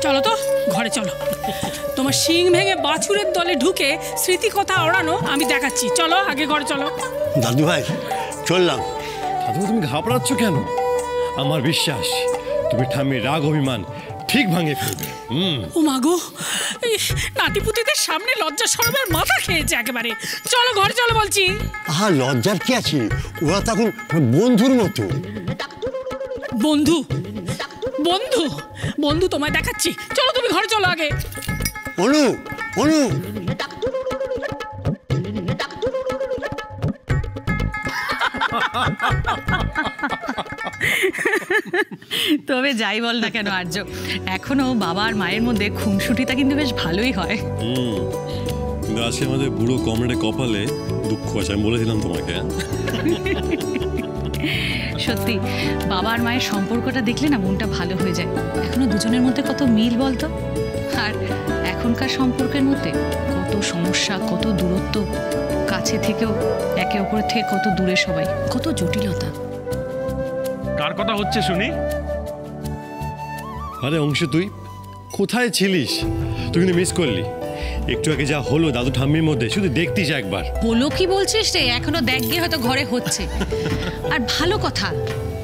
চলো তো ঘরে চলো। তোমার শিং ভেঙে বাছুরের দলে ঢুকে স্মৃতি কথা ওড়ানো আমি দেখাচ্ছি। চলো আগে ঘরে চলো। দাদু ভাই চললাম। দাদু তুমি ঘাবড়াচ্ছ কেন? আমার বিশ্বাস তুমি ঠাম্মির রাগ অভিমান ঠিক ভাঙে ফেলবে। ও মাগো, নাতিপুতিদের সামনে লজ্জা শরমের মাথা খেয়েছে একেবারে। চলো ঘরে চলো বলছি। আহা লজ্জার কি আছে, ওরা তখন বন্ধুর মতো। বন্ধু বন্ধু বন্ধু তোমায় দেখাচ্ছি। চলো তুমি ঘরে চলো আগে। অনু অনু তবে যাই বল না কেন আর্য, এখনো বাবা আর মায়ের মধ্যে খুনসুটিটা কিন্তু বেশ ভালোই হয়। কিন্তু আজকে আমাদের বুড়ো কমরেডের কপালে দুঃখ আছে, আমি বলেছিলাম তোমাকে। সত্যি বাবা আর মায়ের সম্পর্কটা দেখলে না মনটা ভালো হয়ে যায়। এখনো দুজনের মধ্যে কত মিল বলতো। আর এখনকার সম্পর্কের মধ্যে কত সমস্যা, কত দূরত্ব, কাছে থেকেও একে অপরের থেকে কত দূরে সবাই, কত জটিলতা। কার কথা হচ্ছে শুনি? আরে অংশ, তুই কোথায় ছিলিস? তুই কিন্তু মিস করলি। একটু আগে যা হলো দাদু ঠাম্মির মধ্যে, শুধু দেখতিস একবার। হলো কি বলছিস রে? এখনো দেখ গিয়ে হয়তো ঘরে হচ্ছে। আর ভালো কথা,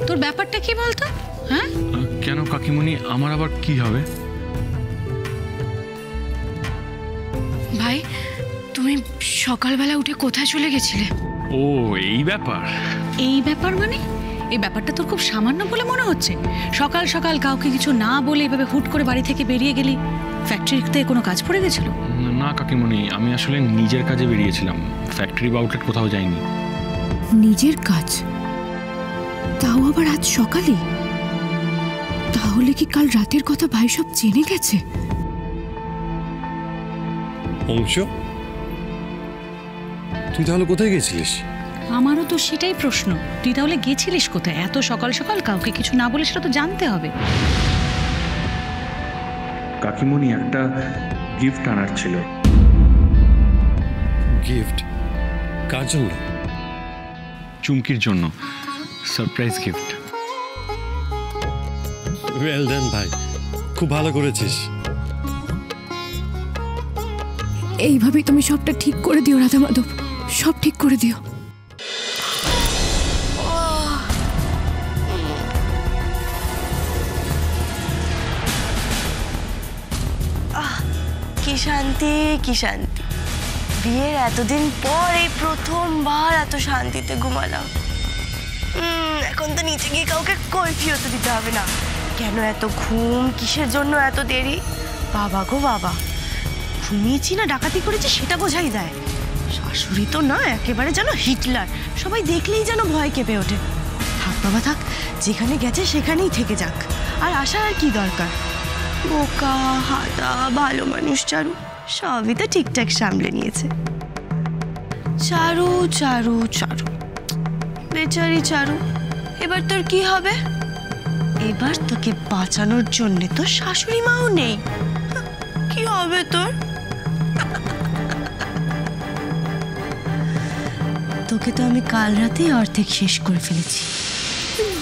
তোর ব্যাপারটা কি বলতো? হ্যাঁ কেন কাকিমণি, আমার আবার কি হবে? ভাই তুমি সকালবেলা উঠে কোথায় চলে গেছিলে? ও এই ব্যাপার। এই ব্যাপার মানে? এই ব্যাপারটা তোর খুব সামান্য বলে মনে হচ্ছে? সকাল সকাল কাউকে কিছু না বলে এভাবে হুট করে বাড়ি থেকে বেরিয়ে গেলি। ফ্যাক্টরিতে কোনো কাজ পড়ে গেছিল? না কাকিমণি, আমি আসলে নিজের কাজে বেরিয়েছিলাম, ফ্যাক্টরি বা আউটলেট কোথাও যাইনি। নিজের কাজ? তাও আবার আজ সকালে? তাহলে কি কাল রাতের কথা ভাই সব জেনে গেছে? অংশ, তুই তাহলে কোথায় গেছিলিস? আমারও তো সেটাই প্রশ্ন। তুই তাহলে গেছিলিস কোথায় এত সকাল সকাল? কাউকে কিছু না বলে সেটা তো জানতে হবে। কাকিমণি, একটা গিফট আনার ছিল। গিফট? কার জন্য? চুমকির জন্য, সারপ্রাইজ গিফট। ওয়েল ডান ভাই, খুব ভালো করেছিস। এইভাবেই তুমি সবটা ঠিক করে দিও রাধা মাধব, সব ঠিক করে দিও। কি শান্তি, কি শান্তি। বিয়ের এতদিন পর এই প্রথমবার এত শান্তিতে ঘুমালাম। এখন তো নিচে গিয়ে কাউকে কৈফিয়ত দিতে হবে না। কেন এত ঘুম, কিসের জন্য এত দেরি? বাবা গো বাবা, ঘুমিয়েছি না ডাকাতি করেছি সেটা বোঝাই যায়। শাশুড়ি তো না, একেবারে যেন হিটলার, সবাই দেখলেই যেন ভয় কেঁপে ওঠে। থাক বাবা থাক, যেখানে গেছে সেখানেই থেকে যাক, আর আসার আর কি দরকার। বোকা হাদা ভালো মানুষ চারু, সবই তো ঠিকঠাক সামলে নিয়েছে। চারু চারু চারু, বেচারি চারু, এবার তোর কি হবে? এবার তোকে বাঁচানোর জন্যে তো শাশুড়ি মাও নেই। কি হবে তোর? তোকে তো আমি কাল রাতেই অর্ধেক শেষ করে ফেলেছি।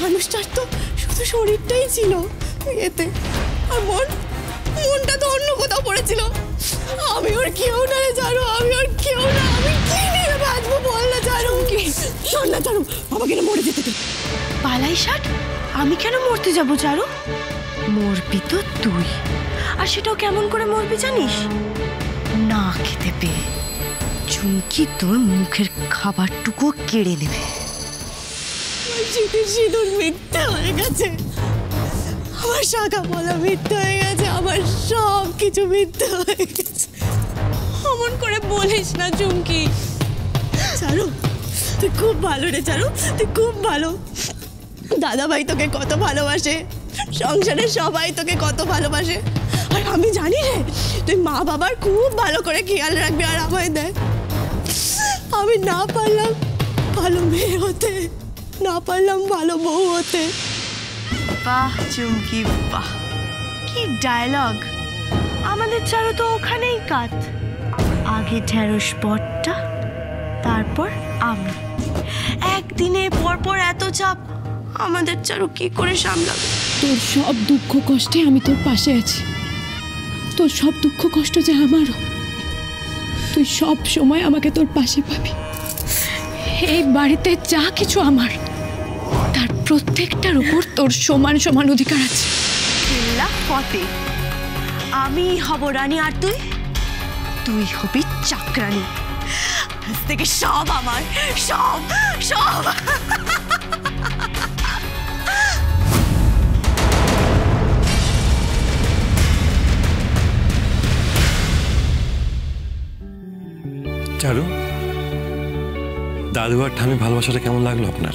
মানুষটার তো শুধু শরীরটাই ছিল এতে, আর মনটা তো অন্য কোথাও পড়েছিল। আমি ওর কেউ না রে চারু, আমি ওর কেউ না। আমি কি নিয়ে বাঁচবো বল না চারু? শোন না চারু, আমাকে না মরে যেতে দে। পালাই ষাট, আমি কেন মরতে যাবো চারু? মরবি তো তুই, আর সেটাও কেমন করে মরবি জানিস? না খেতে পেয়ে চুমকি তোর মুখের খাবারটুকু কেড়ে নেবে। সিঁদুর মিথ্যে হয়ে গেছে, আমার শাখা বলা মিথ্যে হয়ে গেছে, আমার সব কিছু মিথ্যে হয়ে গেছে। অমন করে বলিস না চুমকি। চারু তুই খুব ভালো রে চারু, তুই খুব ভালো। দাদা ভাই তোকে কত ভালোবাসে, সংসারের সবাই তোকে কত ভালোবাসে। আর আমি জানি রে, তুই মা বাবার খুব ভালো করে খেয়াল রাখবি। আর আমায় দেখ, আমি না পারলাম ভালো মেয়ে হতে, না পারলাম ভালো বউ হতে। বাহ চুমকি বাহ, কি ডায়লগ! আমাদের চারু তো ওখানেই কাট। আগে ঢেঁড়স পটটা, তারপর আমি। একদিনে পরপর এত চাপ, আমাদের চারু কি করে সামলাবে? তোর সব দুঃখ কষ্টে আমি তোর পাশে আছি, তোর সব দুঃখ কষ্ট যে আমারও, তুই সব সময় আমাকে তোর পাশে পাবি। এই বাড়িতে যা কিছু আমার, তার প্রত্যেকটার উপর তোর সমান সমান অধিকার আছে। ফতে আমি হব রানী আর তুই হবি চাকরানী। আজ থেকে সব আমার, সব সব। চারু, দাদু আর ঠামি ভালোবাসাটা কেমন লাগলো আপনার?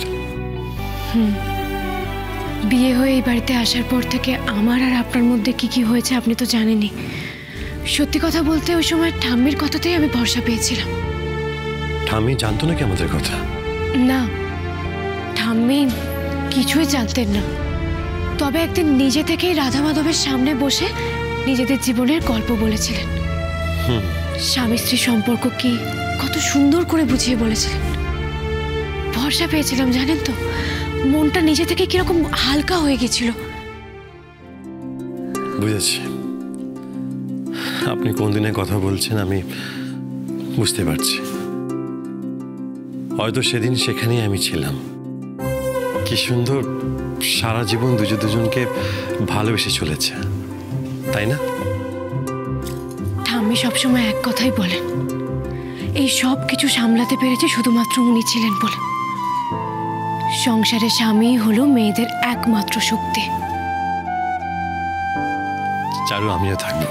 বিয়ে হয়ে এই বাড়িতে আসার পর থেকে আমার আর আপনার মধ্যে কি কি হয়েছে আপনি তো জানেনই। সত্যি কথা বলতে ওই সময় ঠাম্মির কথাতেই আমি ভরসা পেয়েছিলাম। ঠামি জানতো নাকি আমাদের কথা? না, ঠাম্মি কিছুই জানতেন না। তবে একদিন নিজে থেকেই রাধা মাধবের সামনে বসে নিজেদের জীবনের গল্প বলেছিলেন। স্বামী স্ত্রী সম্পর্ক কি কত সুন্দর করে বুঝিয়ে বলেছিলেন। ভরসা পেয়েছিলাম জানেন তো, মনটা নিজে থেকে কিরকম হালকা হয়ে গেছিল। বুঝেছি আপনি কোন দিনের কথা বলছেন, আমি বুঝতে পারছি। হয়তো সেদিন সেখানেই আমি ছিলাম। কি সুন্দর সারা জীবন দুজনকে ভালোবেসে চলেছে, তাই না? ঠাম্মি সবসময় এক কথাই বলেন, এই সব কিছু সামলাতে পেরেছে শুধুমাত্র উনি ছিলেন বলে। সংসারে স্বামী হলো মেয়েদের একমাত্র শক্তি। চারু, আমিও থাকবো,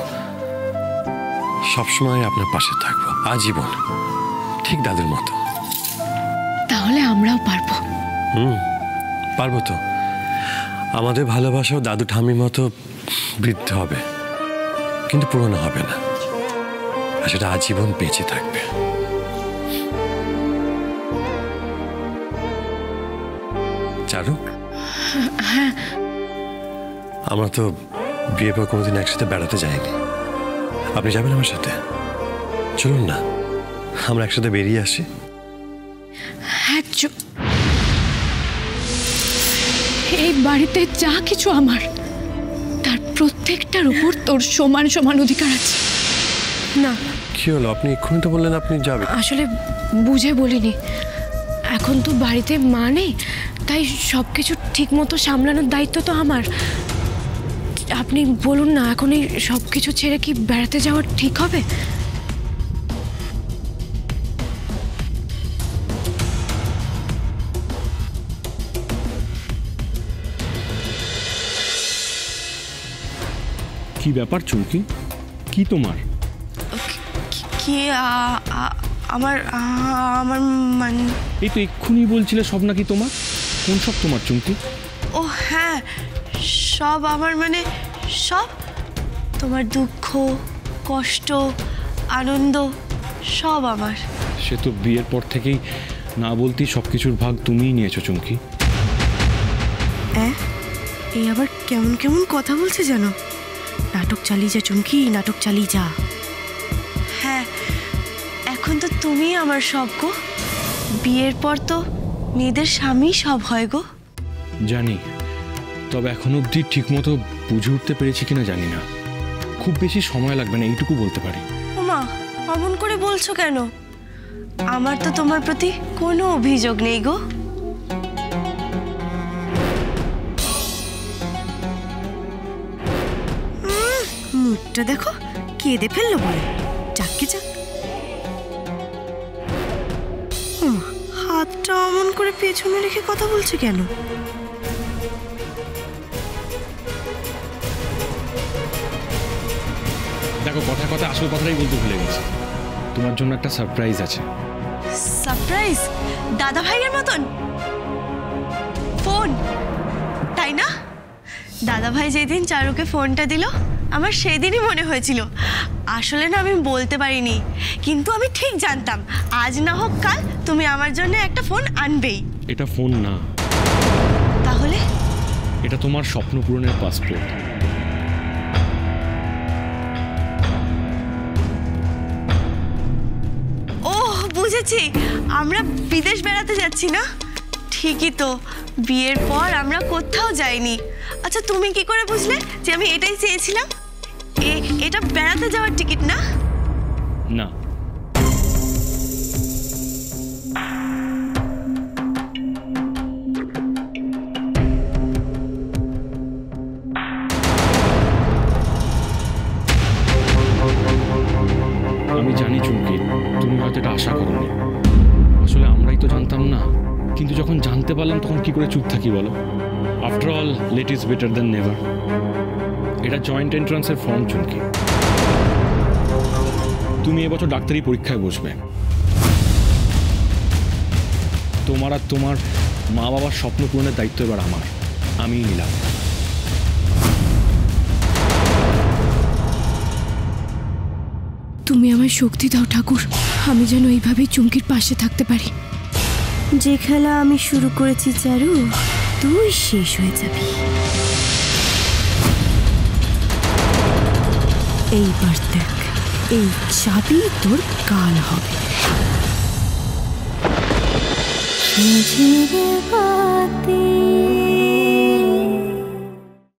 সবসময় আপনার পাশে থাকবো আজীবন, ঠিক দাদুর মতো। তাহলে আমরাও পারবো। পারবো তো। আমাদের ভালোবাসাও দাদু ঠাম্মির মতো বৃদ্ধ হবে, কিন্তু পুরনো হবে না, আর সেটা আজীবন বেঁচে থাকবে। চারু, হ্যাঁ, আমরা তো বিয়ের পর কোনোদিন একসাথে বেড়াতে যাইনি। আপনি যাবেন আমার সাথে? চলুন না, আমরা একসাথে বেরিয়ে আসি। হ্যাঁ, এই বাড়িতে যা কিছু আমার, তার প্রত্যেকটার উপর তোর সমান সমান অধিকার আছে। না, কি হলো? আপনি এক্ষুনি তো বললেন আপনি যাবেন। আসলে বুঝে বলিনি। এখন তো বাড়িতে মা নেই, তাই সব কিছু ঠিক মতো সামলানোর দায়িত্ব তো আমার। আপনি বলুন না, এখন এই সব কিছু ছেড়ে কি বেড়াতে যাওয়া ঠিক হবে? কি ব্যাপার চুমকি, কি তোমার? কি আমার আমার মানে এই তো এক্ষুনি বলছিলে সব নাকি তোমার। কোন সব তোমার চুমকি? ও হ্যাঁ, সব আমার, মানে সব। তোমার দুঃখ, কষ্ট, আনন্দ সব আমার। সে তো বিয়ের পর থেকেই না বলতেই সব কিছুর ভাগ তুমিই নিয়েছো চুমকি। এই আবার কেমন কেমন কথা বলছে জানো? নাটক চালিয়ে যা চুমকি, নাটক চালিয়ে যা। হ্যাঁ, এখন তো তুমি আমার সব গো। বিয়ের পর তো মেয়েদের স্বামী সব হয় গো। জানি, তবে এখন অবধি ঠিকমতো বুঝে উঠতে পেরেছি কিনা জানি না। খুব বেশি সময় লাগবে না, এইটুকু বলতে পারি। ওমা, অমন করে বলছো কেন? আমার তো তোমার প্রতি কোনো অভিযোগ নেই গো। মুখটা দেখো, কেঁদে ফেললো বলে। যাকে যাক। হাতটা অমন করে পেছনে রেখে কথা বলছে কেন? দেখো, কথা কথা আসল কথাটাই বলতে ভুলে গেছি। তোমার জন্য একটা সারপ্রাইজ আছে। সারপ্রাইজ? দাদা ভাইয়ের মতন ফোন, তাই না? দাদা ভাই যেদিন চারুকে ফোনটা দিল, আমার সেদিনই মনে হয়েছিল। আসলে না, আমি বলতে পারিনি, কিন্তু আমি ঠিক জানতাম আজ না হোক কাল তুমি আমার জন্য একটা ফোন আনবেই। এটা ফোন না। তাহলে? এটা তোমার স্বপ্ন পূরণের পাসপোর্ট। ওহ, বুঝেছি, আমরা বিদেশ বেড়াতে যাচ্ছি না? ঠিকই তো, বিয়ের পর আমরা কোথাও যাইনি। আচ্ছা, তুমি কি করে বুঝলে যে আমি এটাই চেয়েছিলাম? এটা বেড়াতে যাওয়ার টিকিট না? না, আমি জানি চুমকি, তুমি হয়তো এটা আশা করোনি। আসলে আমরাই তো জানতাম না, কিন্তু যখন জানতে পারলাম তখন কি করে চুপ থাকি বলো? After all, let is better than never. এটা জয়েন্ট এন্ট্রান্সের ফর্ম চুমকি। তুমি এবছর ডাক্তারি পরীক্ষায় বসবে। তোমার আর তোমার মা বাবার স্বপ্ন পূরণের দায়িত্ব এবার আমার, আমিই নিলাম। তুমি আমায় শক্তি দাও ঠাকুর, আমি যেন এইভাবেই চুমকির পাশে থাকতে পারি। যে খেলা আমি শুরু করেছি চারু, তুই শেষ হয়ে যাবি। এইবার দেখ, এই চাবি তোর কাল হবে।